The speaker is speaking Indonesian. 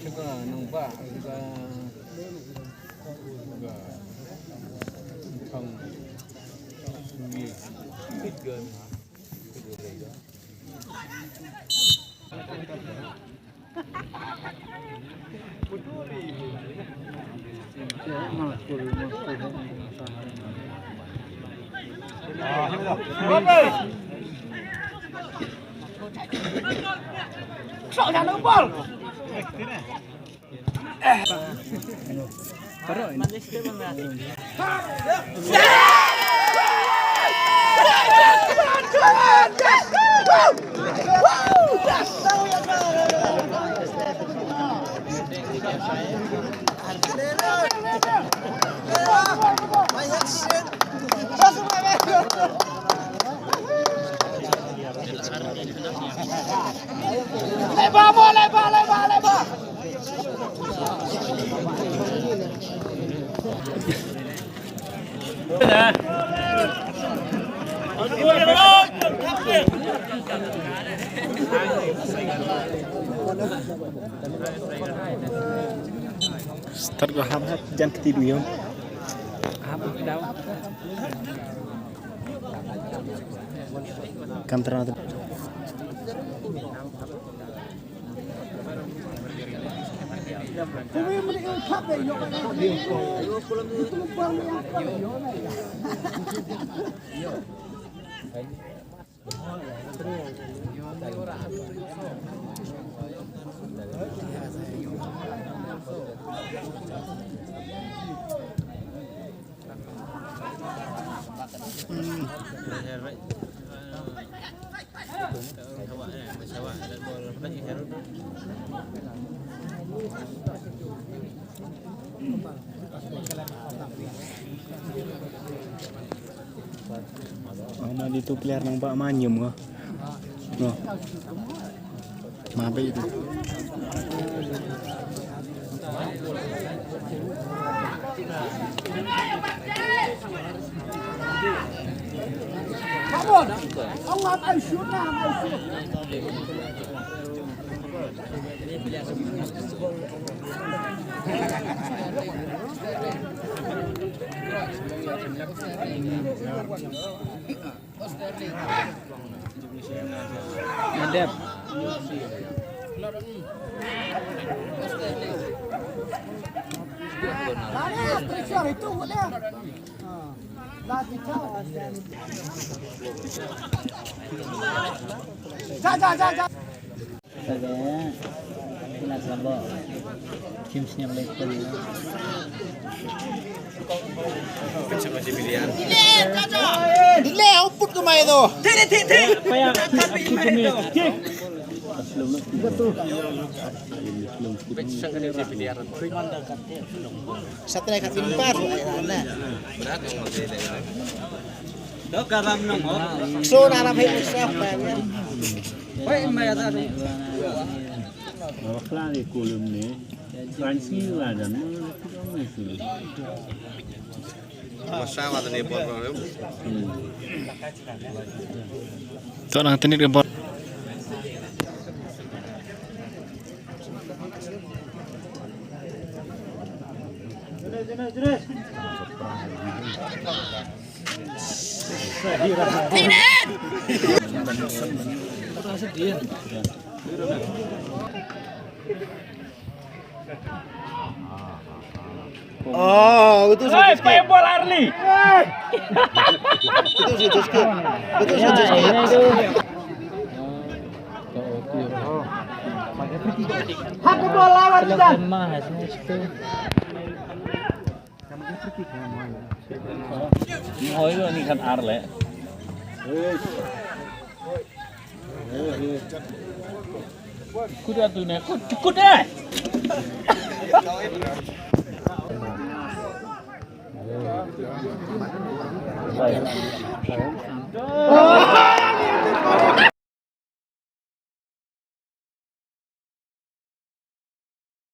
juga nampak juga không nghi ít gần sợ thằng nước bol lebar. Start go ham jangan ketiduran. Kam terang. Mana itu pelihara nang Pak Manyum kah? No. Apa itu? Come on, Allah Aisyuna, Madep. itu dia. Ja. Saya nak sambal. Kimsnya level. Dile, uput ke mai tu. Tik. Apa yang aku cumi? Satu lagi kat pintar. Dok garam nong. So narap hit siapa ya? Woi, mai ada ni. Bakla di kolom ni. Fransi ada mana tu Masalah tadi bor. Tak nak tenit ke bor. Jenis. Oh, betul sih. Hei, pakai bola Arli. Betul sih, Joski. Betul sih, Joski. Hak bola wajar. Ngồi luôn ni kan Arle. Kuda tu ni, kut eh. Oh,